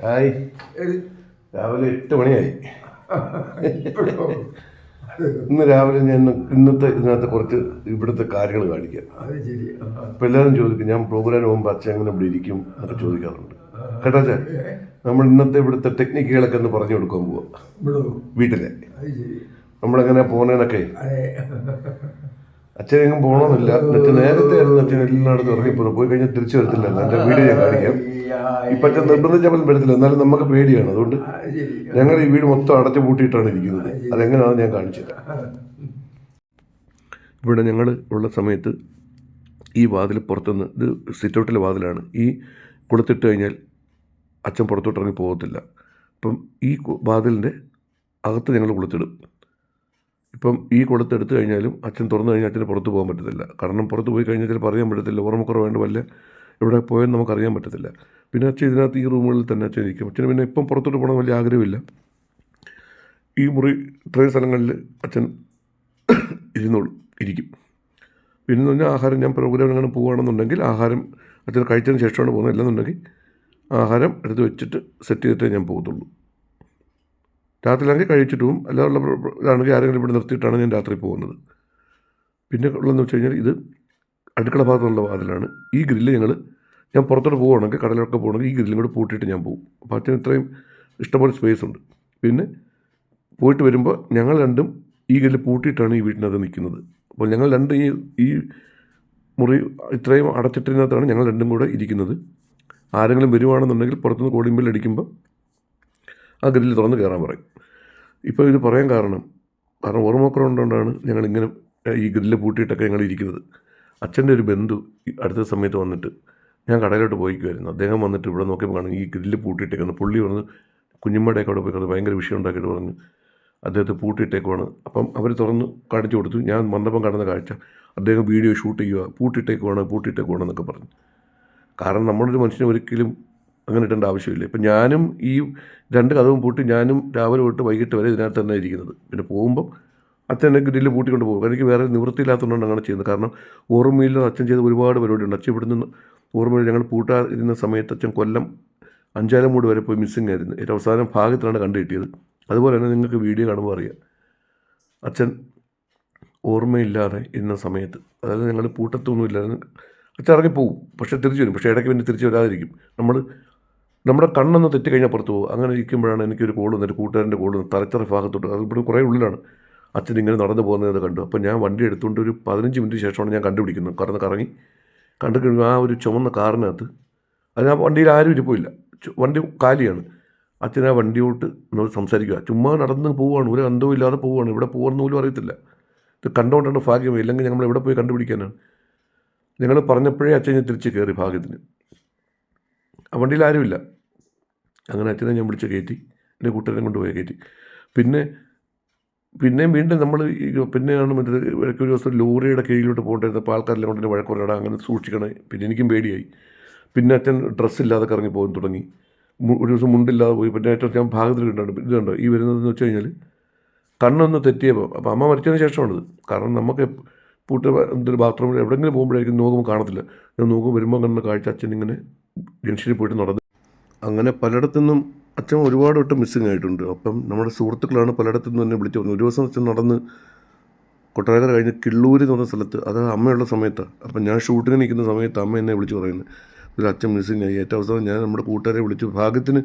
Hi. രാവിലെ 8 മണിയായി. ഇന്ന് രാവിലെ ഞാൻ ഇതിനകത്ത് കുറച്ച് ഇവിടുത്തെ കാര്യങ്ങൾ കാണിക്കാം. അപ്പം എല്ലാവരും ചോദിക്കും, ഞാൻ പ്രോഗ്രാമിന് പോകുമ്പോൾ അച്ഛൻ എങ്ങനെ ഇവിടെ ഇരിക്കും എന്നൊക്കെ ചോദിക്കാറുണ്ട്. കേട്ടോ അച്ഛൻ, നമ്മൾ ഇന്നത്തെ ഇവിടുത്തെ ടെക്നിക്കുകളൊക്കെ ഒന്ന് പറഞ്ഞു കൊടുക്കാൻ പോവാം. വീട്ടിലെ നമ്മളെങ്ങനെ പോകുന്നതിനൊക്കെ അച്ഛനെങ്ങും പോകണമെന്നില്ല. എന്നിട്ട് നേരത്തെ ആയിരുന്നു അച്ഛൻ എല്ലായിടത്തും ഇറങ്ങിപ്പോകുന്നു. പോയി കഴിഞ്ഞാൽ തിരിച്ചു വരത്തില്ല. എൻ്റെ വീട് ഞാൻ കാണിക്കാം. ഇപ്പം അച്ഛൻ നിർബന്ധിച്ചപ്പോൾ വരത്തില്ല, എന്നാലും നമുക്ക് പേടിയാണ്. അതുകൊണ്ട് ഞങ്ങൾ ഈ വീട് മൊത്തം അടച്ചു പൂട്ടിയിട്ടാണ് ഇരിക്കുന്നത്. അതെങ്ങനെയാണെന്ന് ഞാൻ കാണിച്ചില്ല. ഇവിടെ ഞങ്ങൾ ഉള്ള സമയത്ത് ഈ വാതിൽ പുറത്തുനിന്ന്, ഇത് സിറ്റൗട്ടിലെ വാതിലാണ്. ഈ കൊളുത്തിട്ട് കഴിഞ്ഞാൽ അച്ഛൻ പുറത്തോട്ട് ഇറങ്ങി പോകത്തില്ല. അപ്പം ഈ വാതിലിൻ്റെ അകത്ത് ഞങ്ങൾ കൊളുത്തിടും. ഇപ്പം ഈ കൊളുത്തെടുത്ത് കഴിഞ്ഞാലും അച്ഛൻ തുറന്നു കഴിഞ്ഞാൽ അച്ഛന് പുറത്ത് പോകാൻ പറ്റത്തില്ല. കാരണം പുറത്ത് പോയി കഴിഞ്ഞാൽ ചിലപ്പോൾ അറിയാൻ പറ്റത്തില്ല. ഓർമ്മക്കുറവേണ്ട വല്ല എവിടെ പോയെന്ന് നമുക്കറിയാൻ പറ്റത്തില്ല. പിന്നെ അച്ഛൻ ഇതിനകത്ത് ഈ റൂമുകളിൽ തന്നെ അച്ഛൻ ഇരിക്കും. അച്ഛന് പിന്നെ ഇപ്പം പുറത്തോട്ട് പോകണം വലിയ ആഗ്രഹമില്ല. ഈ മുറി ഇത്രയും സ്ഥലങ്ങളിൽ അച്ഛൻ ഇരിക്കും. പിന്നെ എന്ന് പറഞ്ഞാൽ ആഹാരം, ഞാൻ പ്രോഗ്രാം അങ്ങനെ പോകുകയാണെന്നുണ്ടെങ്കിൽ ആഹാരം അച്ഛൻ കഴിച്ചതിന് ശേഷമാണ് പോകുന്നത്. അല്ലെന്നുണ്ടെങ്കിൽ ആഹാരം എടുത്ത് വെച്ചിട്ട് സെറ്റ് ചെയ്തിട്ടേ ഞാൻ പോകത്തുള്ളൂ. രാത്രിയിലാണെങ്കിൽ കഴിച്ചിട്ട് പോകും. അല്ലാതുള്ള ഇതാണെങ്കിൽ ആരെങ്കിലും ഇവിടെ നിർത്തിയിട്ടാണ് ഞാൻ രാത്രി പോകുന്നത്. പിന്നെ ഉള്ളതെന്ന് വെച്ച് കഴിഞ്ഞാൽ ഇത് അടുക്കള ഭാഗത്തുള്ള വാതിലാണ്. ഈ ഗ്രില്ല് ഞാൻ പുറത്തോട്ട് പോകുകയാണെങ്കിൽ, കടലിലൊക്കെ പോകണമെങ്കിൽ ഈ ഗ്രില്ലും കൂടെ പൂട്ടിയിട്ട് ഞാൻ പോകും. അപ്പോൾ അച്ഛന് ഇത്രയും ഇഷ്ടംപോലെ സ്പേസ് ഉണ്ട്. പിന്നെ പോയിട്ട് വരുമ്പോൾ ഞങ്ങൾ രണ്ടും ഈ ഗ്രില്ല് പൂട്ടിയിട്ടാണ് ഈ വീട്ടിനകത്ത് നിൽക്കുന്നത്. അപ്പോൾ ഞങ്ങൾ രണ്ടും ഈ മുറി ഇത്രയും അടച്ചിട്ടിനകത്താണ് ഞങ്ങൾ രണ്ടും കൂടെ ഇരിക്കുന്നത്. ആരെങ്കിലും വരുവാണെന്നുണ്ടെങ്കിൽ പുറത്തുനിന്ന് കോളിംഗ് ബെൽ അടിക്കുമ്പോൾ ആ ഗ്രില്ല് തുറന്ന് കയറാൻ പറയും. ഇപ്പോൾ ഇത് പറയാൻ കാരണം ഓർമ്മക്കുറവുകൊണ്ടാണ് ഞങ്ങളിങ്ങനെ ഈ ഗ്രില്ല് പൂട്ടിയിട്ടൊക്കെ ഞങ്ങൾ ഇരിക്കുന്നത്. അച്ഛൻ്റെ ഒരു ബന്ധു അടുത്ത സമയത്ത് വന്നിട്ട്, ഞാൻ കടയിലോട്ട് പോയിക്കുമായിരുന്നു. അദ്ദേഹം വന്നിട്ട് ഇവിടെ നോക്കിയപ്പോൾ കാണും ഈ ഗ്രില്ല് പൂട്ടിയിട്ടേക്കുന്നു. പുള്ളി വന്ന് കുഞ്ഞുമ്മയുടെയൊക്കെ അവിടെ പോയി ഭയങ്കര വിഷയം ഉണ്ടാക്കിയിട്ട് പറഞ്ഞു അദ്ദേഹത്തെ പൂട്ടിയിട്ടേക്കുവാണ്. അപ്പം അവർ തുറന്ന് കാണിച്ചു കൊടുത്തു. ഞാൻ വന്നപ്പം കാണുന്ന കാഴ്ച, അദ്ദേഹം വീഡിയോ ഷൂട്ട് ചെയ്യുക, പൂട്ടിയിട്ടേക്കുവാണെന്നൊക്കെ പറഞ്ഞു. കാരണം നമ്മളൊരു മനുഷ്യനെ ഒരിക്കലും അങ്ങനെ ഇടേണ്ട ആവശ്യമില്ല. ഇപ്പം ഞാനും ഈ 2 കതവും പൂട്ടി ഞാനും രാവിലെ തൊട്ട് വൈകിട്ട് വരെ ഇതിനകത്ത് തന്നെ ഇരിക്കുന്നത്. പിന്നെ പോകുമ്പം അച്ഛൻ എന്നെ ഗ്രില്ല് പൂട്ടിക്കൊണ്ട് പോകും. എനിക്ക് വേറെ നിവൃത്തിയില്ലാത്തതുകൊണ്ടാണ് അങ്ങനെ ചെയ്യുന്നത്. കാരണം ഓർമ്മയിൽ അച്ഛൻ ചെയ്ത ഒരുപാട് പരിപാടിയുണ്ട്. അച്ഛൻ ഇവിടെ നിന്ന് ഓർമ്മയിൽ ഞങ്ങൾ പൂട്ടാതിരുന്ന സമയത്ത് അച്ഛൻ കൊല്ലം അഞ്ചാലമൂട് വരെ പോയി മിസ്സിംഗ് ആയിരുന്നു. ഏറ്റവും അവസാനം ഭാഗത്തിലാണ് കണ്ടു കിട്ടിയത്. അതുപോലെ തന്നെ നിങ്ങൾക്ക് വീഡിയോ കാണുമ്പോൾ അറിയാം, അച്ഛൻ ഓർമ്മയില്ലാതെ ഇരുന്ന സമയത്ത്, അതായത് ഞങ്ങൾ പൂട്ടത്തൊന്നുമില്ലായിരുന്നു. അച്ഛൻ ഇറങ്ങിപ്പോവും, പക്ഷേ തിരിച്ചു വരും. പക്ഷേ ഇടയ്ക്ക് പിന്നെ തിരിച്ചു വരാതിരിക്കും. നമ്മുടെ കണ്ണൊന്ന് തെറ്റിക്കഴിഞ്ഞാൽ പുറത്ത് പോകും. അങ്ങനെ ഇരിക്കുമ്പോഴാണ് എനിക്കൊരു കോൾ വന്നിട്ട്, കൂട്ടുകാരൻ്റെ കോൾ വന്നു. തലച്ചറ ഭാഗത്തോട്ട്, അത് ഇവിടെ കുറേ ഉള്ളിലാണ്. അച്ഛൻ ഇങ്ങനെ നടന്നു പോകുന്നത് കണ്ടു. അപ്പോൾ ഞാൻ വണ്ടി എടുത്തുകൊണ്ട് ഒരു 15 മിനിറ്റ് ശേഷമാണ് ഞാൻ കണ്ടുപിടിക്കുന്നത്. കറങ്ങി കണ്ടു കഴിയുമ്പോൾ ആ ഒരു ചുമന്ന കാറിനകത്ത്, ആ വണ്ടിയിൽ ആരും ഇരിപ്പില്ല, വണ്ടി കാലിയാണ്. അച്ഛൻ ആ വണ്ടിയോട്ട് നമ്മൾ സംസാരിക്കുക, ചുമ്മാ നടന്ന് പോവുകയാണ്, ഒരു അന്തവും ഇല്ലാതെ പോവുകയാണ്. ഇവിടെ പോകുന്ന പോലും അറിയത്തില്ല. ഇത് കണ്ടുകൊണ്ടാണ് ഭാഗ്യമേ, ഇല്ലെങ്കിൽ ഞങ്ങൾ എവിടെ പോയി കണ്ടുപിടിക്കാനാണ്. ഞങ്ങൾ പറഞ്ഞപ്പോഴേ അച്ഛൻ തിരിച്ച് കയറി ഭാഗ്യത്തിന്. ആ വണ്ടിയിൽ ആരുമില്ല. അങ്ങനെ അച്ഛനെ ഞാൻ വിളിച്ച് കയറ്റി, എൻ്റെ കൂട്ടുകാരനെ കൊണ്ടുപോയി കയറ്റി. പിന്നെയും വീണ്ടും നമ്മൾ പിന്നെയാണ് ഇടയ്ക്ക് ഒരു ദിവസം ലോറിയുടെ കീഴിലോട്ട് പോകേണ്ടിരുന്നപ്പോൾ ആൾക്കാരെല്ലാം കൊണ്ട് വഴക്ക് പറയണം, അങ്ങനെ സൂക്ഷിക്കണേ. പിന്നെ എനിക്കും പേടിയായി. പിന്നെ അച്ഛൻ ഡ്രസ്സില്ലാതെ കറങ്ങി പോകാൻ തുടങ്ങി. ഒരു ദിവസം മുണ്ടില്ലാതെ പോയി. പിന്നെ ഏറ്റവും ഞാൻ ഭാഗത്തിൽ ഇതുണ്ടോ ഈ വരുന്നതെന്ന് വെച്ച് കഴിഞ്ഞാൽ കണ്ണൊന്ന് തെറ്റിയപ്പോൾ, അപ്പോൾ അമ്മ മരിച്ചതിന് ശേഷമാണിത്. കാരണം നമുക്ക് എന്തൊരു ബാത്റൂമിൽ എവിടെയെങ്കിലും പോകുമ്പോഴായിരിക്കും നോക്കുമ്പോൾ കാണത്തില്ല. ഞാൻ നോക്കുമ്പോൾ വരുമ്പോൾ കണ്ട കാഴ്ച അച്ഛൻ ഇങ്ങനെ ജംഗ്ഷനിൽ പോയിട്ട് നടന്നു. അങ്ങനെ പലയിടത്തുനിന്നും അച്ഛൻ ഒരുപാട് വട്ടം മിസ്സിങ് ആയിട്ടുണ്ട്. അപ്പം നമ്മുടെ സുഹൃത്തുക്കളാണ് പലയിടത്തുനിന്ന് തന്നെ വിളിച്ചു പറഞ്ഞു. ഒരു ദിവസം അച്ഛൻ നടന്ന് കൊട്ടാരക്കര കഴിഞ്ഞ് കിള്ളൂർ എന്ന് പറഞ്ഞ സ്ഥലത്ത്, അത് അമ്മയുള്ള സമയത്താണ്. അപ്പം ഞാൻ ഷൂട്ടിങ്ങിന് നിൽക്കുന്ന സമയത്ത് അമ്മ എന്നെ വിളിച്ച് പറയുന്നത്, ഒരു അച്ഛൻ മിസ്സിങ് ആയി. ഏറ്റവും അവസാനം ഞാൻ നമ്മുടെ കൂട്ടുകാരെ വിളിച്ചു ഭാഗ്യത്തിന്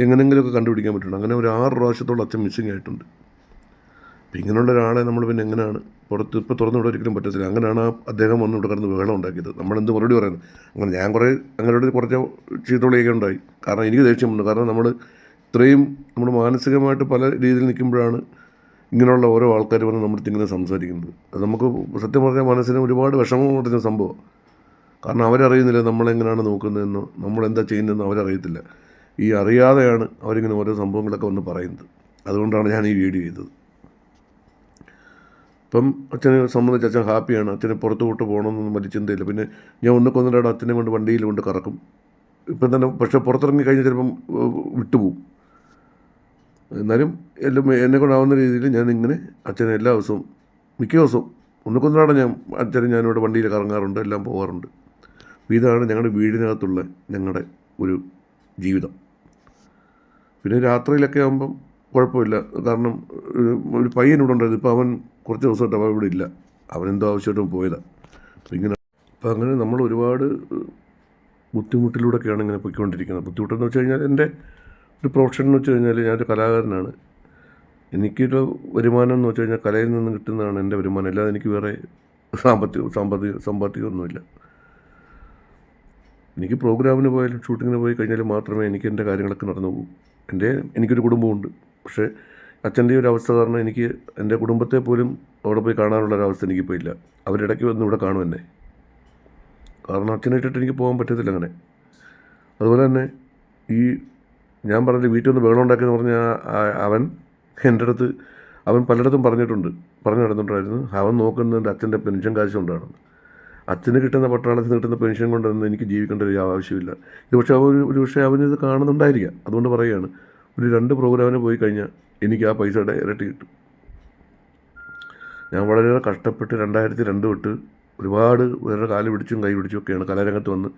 എങ്ങനെയെങ്കിലുമൊക്കെ കണ്ടുപിടിക്കാൻ പറ്റുള്ളൂ. അങ്ങനെ ഒരു 6 പ്രാവശ്യത്തോളം അച്ഛൻ മിസ്സിങ് ആയിട്ടുണ്ട്. അപ്പം ഇങ്ങനെയുള്ള ഒരാളെ നമ്മൾ പിന്നെ എങ്ങനെയാണ് ഇപ്പോൾ തുറന്നു വിടാൻ ഒരിക്കലും പറ്റത്തില്ല. അങ്ങനെയാണ് അദ്ദേഹം വന്ന് ഇവിടെ കിടന്ന് ബഹളം ഉണ്ടാക്കിയത്. നമ്മളെന്ത് മറുപടി പറയുന്നത്? അങ്ങനെ ഞാൻ അങ്ങനെയോട് കുറച്ച് ചീത്തവിളിയൊക്കെ ഉണ്ടായി. കാരണം എനിക്ക് ദേഷ്യമുണ്ട്. കാരണം ഇത്രയും നമ്മൾ മാനസികമായിട്ട് പല രീതിയിൽ നിൽക്കുമ്പോഴാണ് ഇങ്ങനെയുള്ള ഓരോ ആൾക്കാർ വന്ന് നമ്മുടെ ഇങ്ങനെ സംസാരിക്കുന്നത്. അത് നമുക്ക് സത്യം പറഞ്ഞാൽ മനസ്സിന് ഒരുപാട് വിഷമം കൊണ്ടുവരുന്ന സംഭവം. കാരണം അവരറിയുന്നില്ല നമ്മളെങ്ങനെയാണ് നോക്കുന്നതെന്നോ നമ്മളെന്താ ചെയ്യുന്നതെന്നോ അവരറിയത്തില്ല. ഈ അറിയാതെയാണ് അവരിങ്ങനെ ഓരോ സംഭവങ്ങളൊക്കെ വന്ന് പറയുന്നത്. അതുകൊണ്ടാണ് ഞാൻ ഈ വീഡിയോ ചെയ്തത്. ഇപ്പം അച്ഛനെ സംബന്ധിച്ച് അച്ഛൻ ഹാപ്പിയാണ്. അച്ഛനെ പുറത്തോട്ട് പോകണമെന്നൊന്നും വലിയ ചിന്തയില്ല. പിന്നെ ഞാൻ ഒന്നിക്കൊന്നിടയുടെ അച്ഛനെ കൊണ്ട് വണ്ടിയിൽ കൊണ്ട് കറക്കും. ഇപ്പം തന്നെ പക്ഷേ പുറത്തിറങ്ങി കഴിഞ്ഞാൽ ചിലപ്പം വിട്ടുപോകും. എന്നാലും എന്നെ കൊണ്ടാവുന്ന രീതിയിൽ ഞാനിങ്ങനെ അച്ഛനെ എല്ലാ ദിവസവും, മിക്ക ദിവസവും ഒന്നിക്കൊന്നിടയുടെ ഞാനിവിടെ വണ്ടിയിൽ കറങ്ങാറുണ്ട്, എല്ലാം പോകാറുണ്ട്. ഇതാണ് ഞങ്ങളുടെ വീടിനകത്തുള്ള ഞങ്ങളുടെ ഒരു ജീവിതം. പിന്നെ രാത്രിയിലൊക്കെ ആകുമ്പം കുഴപ്പമില്ല. കാരണം ഒരു പയ്യൻ ഇവിടെ ഉണ്ടായിരുന്നു. ഇപ്പോൾ അവൻ കുറച്ച് ദിവസമായിട്ട് അവൻ ഇവിടെ ഇല്ല. അവനെന്തോ ആവശ്യമായിട്ടും പോയതാണ്. അപ്പോൾ ഇങ്ങനെ അപ്പോൾ അങ്ങനെ നമ്മൾ ഒരുപാട് ബുദ്ധിമുട്ടിലൂടെയൊക്കെയാണ് ഇങ്ങനെ പോയിക്കൊണ്ടിരിക്കുന്നത്. ബുദ്ധിമുട്ടെന്ന് വെച്ച് കഴിഞ്ഞാൽ എൻ്റെ ഒരു പ്രൊഫഷൻ എന്ന് വെച്ച് കഴിഞ്ഞാൽ ഞാനൊരു കലാകാരനാണ്. എനിക്കൊരു വരുമാനം എന്ന് വെച്ച് കഴിഞ്ഞാൽ കലയിൽ നിന്ന് കിട്ടുന്നതാണ് എൻ്റെ വരുമാനം. അല്ലാതെ എനിക്ക് വേറെ സമ്പാദ്യമൊന്നുമില്ല. എനിക്ക് പ്രോഗ്രാമിന് പോയാലും ഷൂട്ടിങ്ങിന് പോയി കഴിഞ്ഞാൽ മാത്രമേ എനിക്ക് എൻ്റെ കാര്യങ്ങളൊക്കെ നടന്നു പോകും. എനിക്കൊരു കുടുംബമുണ്ട്. പക്ഷേ അച്ഛൻ്റെ ഒരു അവസ്ഥ കാരണം എനിക്ക് എൻ്റെ കുടുംബത്തെ പോലും അവിടെ പോയി കാണാനുള്ളൊരവസ്ഥ എനിക്കിപ്പോൾ ഇല്ല. അവരിടയ്ക്ക് വന്ന് ഇവിടെ കാണും എന്നെ. കാരണം അച്ഛനെ ഇട്ടിട്ട് എനിക്ക് പോകാൻ പറ്റത്തില്ല അങ്ങനെ. അതുപോലെ തന്നെ ഈ ഞാൻ പറഞ്ഞില്ല വീട്ടിൽ നിന്ന് ബഹളം ഉണ്ടാക്കിയെന്ന് പറഞ്ഞാൽ അവൻ എൻ്റെ അടുത്ത് അവൻ പലയിടത്തും പറഞ്ഞു നടന്നിട്ടുണ്ടായിരുന്നു. അവൻ നോക്കുന്നത് അച്ഛൻ്റെ പെൻഷൻ കാശ് കൊണ്ടാണ്. അച്ഛന് കിട്ടുന്ന പട്ടാളത്തിന് കിട്ടുന്ന പെൻഷൻ കൊണ്ടൊന്നും എനിക്ക് ജീവിക്കേണ്ട ഒരു ആവശ്യമില്ല. ഇത് പക്ഷേ ഒരു പക്ഷേ അവനിത് കാണുന്നുണ്ടായിരിക്കാം. അതുകൊണ്ട് പറയുകയാണ്, ഒരു 2 പ്രോഗ്രാമിന് പോയി കഴിഞ്ഞാൽ എനിക്ക് ആ പൈസ ഇരട്ടി കിട്ടും. ഞാൻ വളരെയേറെ കഷ്ടപ്പെട്ട് 2002 തൊട്ട് ഒരുപാട് പേരുടെ കാല് പിടിച്ചും കൈ പിടിച്ചും ഒക്കെയാണ് കലാരംഗത്ത് വന്ന്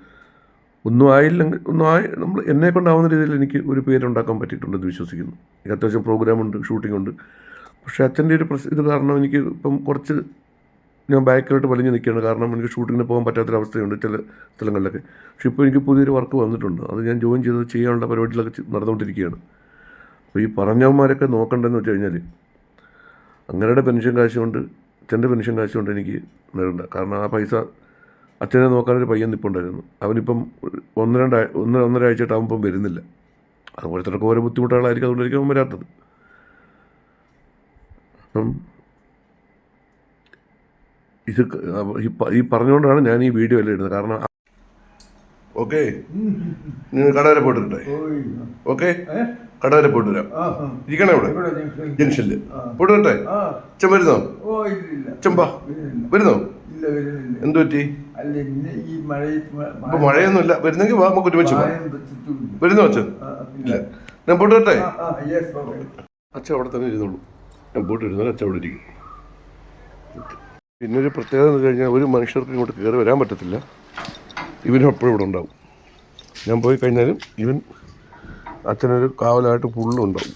നമ്മൾ എന്നെ കൊണ്ടാവുന്ന രീതിയിൽ എനിക്ക് ഒരു പേരുണ്ടാക്കാൻ പറ്റിയിട്ടുണ്ടെന്ന് വിശ്വസിക്കുന്നു. എനിക്ക് അത്യാവശ്യം പ്രോഗ്രാമുണ്ട്, ഷൂട്ടിംഗ് ഉണ്ട്. പക്ഷേ അച്ഛൻ്റെ ഒരു ഇത് കാരണം എനിക്ക് ഇപ്പം കുറച്ച് ഞാൻ ബാക്കിലോട്ട് വലിഞ്ഞ് നിൽക്കുകയാണ്. കാരണം എനിക്ക് ഷൂട്ടിങ്ങിന് പോകാൻ പറ്റാത്തൊരവസ്ഥയുണ്ട് ചില സ്ഥലങ്ങളിലൊക്കെ. പക്ഷേ ഇപ്പോൾ എനിക്ക് പുതിയൊരു വർക്ക് വന്നിട്ടുണ്ട്. അത് ഞാൻ ജോയിൻ ചെയ്ത് ചെയ്യാനുള്ള പരിപാടികളൊക്കെ നടന്നുകൊണ്ടിരിക്കുകയാണ്. അപ്പോൾ ഈ പറഞ്ഞവന്മാരൊക്കെ നോക്കണ്ടെന്ന് വെച്ച് കഴിഞ്ഞാൽ അങ്ങനെയുടെ പെൻഷൻ കാശ് കൊണ്ട് അച്ഛൻ്റെ പെൻഷൻ കാശ് കൊണ്ട് എനിക്ക് നേടണ്ട. കാരണം ആ പൈസ അച്ഛനെ നോക്കാനൊരു പയ്യൻ നിൽപ്പുണ്ടായിരുന്നു. അവനിപ്പം 1-2 ആഴ്ചയായിട്ട് അവൻ വരുന്നില്ല. അതുപോലത്തെ ഓരോ ബുദ്ധിമുട്ടുകളായിരിക്കും, അതുകൊണ്ടായിരിക്കും അവൻ വരാത്തത്. അപ്പം ഇത് ഈ പറഞ്ഞുകൊണ്ടാണ് ഞാൻ ഈ വീഡിയോ എല്ലാം ഇടുന്നത്. കാരണം ഓക്കെ, നിങ്ങൾ കട വരെ പോയിട്ട് വരട്ടെ? ഓക്കെ, കട വരെ പോയിട്ട് വരാം. ഇരിക്കണേ ഇവിടെ ജംഗ്ഷനിൽ പോയിട്ട് വരട്ടെ? അച്ഛൻ വരുന്നോ? ചെമ്പാ വരുന്നോ? എന്തു പറ്റി? ഇപ്പൊ മഴയൊന്നുമില്ല. വരുന്നെങ്കിൽ വാ, നമുക്ക് ഒരുമിച്ച് വരുന്നോ അച്ഛൻ? ഇല്ല, ഞാൻ പോയിട്ട് വരട്ടെ? അച്ഛൻ അവിടെ തന്നെ ഇരുന്നോളൂ. ഞാൻ പോയിട്ട് ഇരുന്നാലും അച്ഛൻ അവിടെ ഇരിക്കും. പിന്നൊരു പ്രത്യേകത എന്ന് കഴിഞ്ഞാൽ ഒരു മനുഷ്യർക്ക് ഇങ്ങോട്ട് കയറി വരാൻ പറ്റത്തില്ല. ഇവനും എപ്പോഴും ഇവിടെ ഉണ്ടാവും. ഞാൻ പോയി കഴിഞ്ഞാലും ഇവൻ അച്ഛനൊരു കാവലായിട്ട് ഫുള്ളും ഉണ്ടാവും.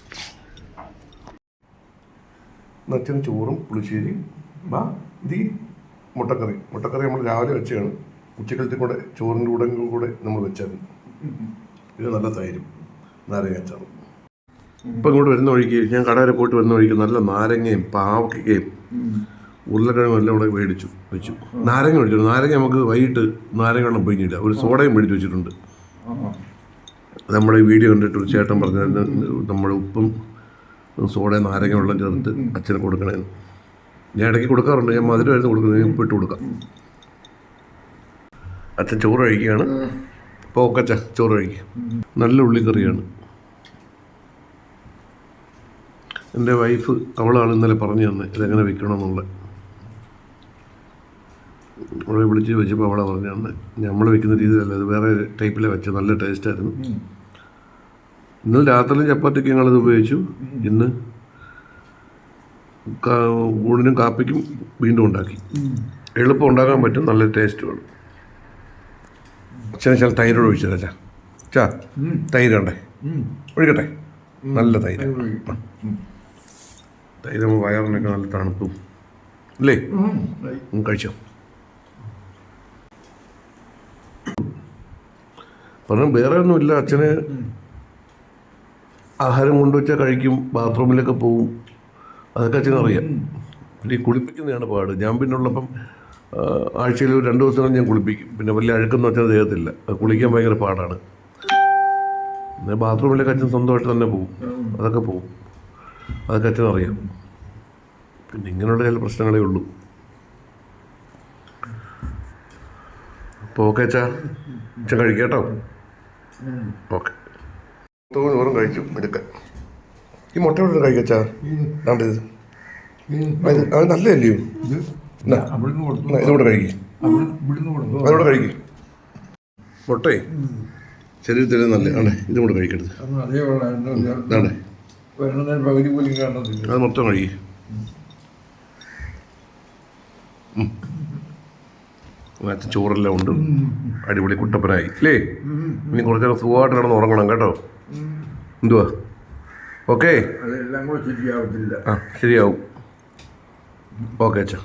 അച്ഛന് ചോറും പുളിശ്ശേരിയും മുട്ടക്കറി നമ്മൾ രാവിലെ വെച്ചാണ്. ഉച്ചക്കലത്തിൽ കൂടെ ചോറിൻ്റെ കൂടെ നമ്മൾ വെച്ചായിരുന്നു. ഇത് നല്ല തൈരും നാരങ്ങ അച്ചാറും. ഇപ്പം ഇങ്ങോട്ട് വരുന്ന വഴിക്ക് ഞാൻ കട വരെ പോയിട്ട് വരുന്ന വഴിക്ക് നല്ല നാരങ്ങയും പാവയ്ക്കയും ഉരുളക്കിഴങ്ങും എല്ലാം ഇവിടെ വെച്ചു. നാരങ്ങ മേടിച്ചു. നാരങ്ങ നമുക്ക് വൈകിട്ട് നാരങ്ങ വെള്ളം പൊഴിഞ്ഞില്ല. ഒരു സോഡയും മേടിച്ച് വെച്ചിട്ടുണ്ട്. നമ്മുടെ ഈ വീഡിയോ കണ്ടിട്ട് ഒരു ചേട്ടൻ പറഞ്ഞത് നമ്മുടെ ഉപ്പും സോഡയും നാരങ്ങ വെള്ളം ചേർത്ത് അച്ഛന് കൊടുക്കണേന്ന്. ഞാൻ ഇടയ്ക്ക് കൊടുക്കാറുണ്ട്. ഞാൻ മധുരമായിരുന്നു കൊടുക്കുന്നത്, ഉപ്പിട്ട് കൊടുക്കാം. അച്ഛൻ ചോറ് കഴിക്കുകയാണ്. അപ്പോൾ ഒക്കെ അച്ഛൻ ചോറ് കഴിക്കുക. നല്ല ഉള്ളിക്കറിയാണ്. എൻ്റെ വൈഫ് അവളാണ് ഇന്നലെ പറഞ്ഞു തന്നെ ഇതെങ്ങനെ വെക്കണമെന്നുള്ളത്. അവളെ വിളിച്ച് വെച്ചപ്പോൾ അവളെ പറഞ്ഞു തന്നെ നമ്മൾ വെക്കുന്ന രീതിയിലല്ല, അത് വേറെ ടൈപ്പിലെ വെച്ച നല്ല ടേസ്റ്റായിരുന്നു. ഇന്നലെ രാത്രിയിലും ചപ്പാത്തിക്ക് ഞങ്ങളിത് ഉപയോഗിച്ചു. ഇന്ന് ഊണിനും കാപ്പിക്കും വീണ്ടും ഉണ്ടാക്കി. എളുപ്പം ഉണ്ടാക്കാൻ പറ്റും, നല്ല ടേസ്റ്റുമാണ്. അച്ഛനെ ചില തൈരോട് ഒഴിച്ചത് അച്ഛാ തൈരുണ്ടേ ഒഴിക്കട്ടെ? നല്ല തൈര്. തൈര് വയറിനൊക്കെ നല്ല തണുപ്പും അല്ലേ? കഴിച്ചോ? പറഞ്ഞാൽ വേറെ ഒന്നുമില്ല. അച്ഛന് ആഹാരം കൊണ്ടുവച്ചാൽ കഴിക്കും, ബാത്റൂമിലൊക്കെ പോവും, അതൊക്കെ അച്ഛനറിയാം. പിന്നെ ഈ കുളിപ്പിക്കുന്നതാണ് പാട്. ഞാൻ പിന്നെ ഉള്ളപ്പം ആഴ്ചയിൽ 2 ദിവസം ഞാൻ കുളിപ്പിക്കും. പിന്നെ വലിയ അഴുക്കെന്ന് വെച്ചാൽ ദേഹത്തില്ല. കുളിക്കാൻ ഭയങ്കര പാടാണ്. പിന്നെ ബാത്റൂമിലൊക്കെ അച്ഛൻ സ്വന്തമായിട്ട് തന്നെ പോവും, അതൊക്കെ പോവും, അതൊക്കെ അച്ഛനറിയാം. പിന്നെ ഇങ്ങനെയുള്ള ചില പ്രശ്നങ്ങളേ ഉള്ളൂ. അപ്പോൾ ഓക്കെ അച്ഛൻ കഴിക്കാം കേട്ടോ. ഓക്കെ, ചോറും കഴിച്ചു എടുക്കാൻ. ഈ മുട്ട ഇവിടെ കഴിക്കച്ചാ? ഇത് അത് നല്ലതല്ലയോ? ഇതുകൂടെ കഴിക്കും, അതുകൂടെ കഴിക്കും. മുട്ടേ ശരീരത്തിന് നല്ല ആണേ, ഇതും കൂടെ കഴിക്കരുത്. അതാണേ, അത് മൊത്തം കഴിക്കും. അച്ഛൻ ചോറെല്ലാം ഉണ്ട്, അടിപൊളി കുട്ടപ്പനായി അല്ലേ? ഇനി കുറച്ച് നേരം സുഖമായിട്ട് കിടന്ന് ഉറങ്ങണം കേട്ടോ. എന്തുവാ ഓക്കെ അതെല്ലാം കൂടെ ശരിയാവത്തില്ല. ആ ശരിയാവും. ഓക്കെ അച്ഛാ.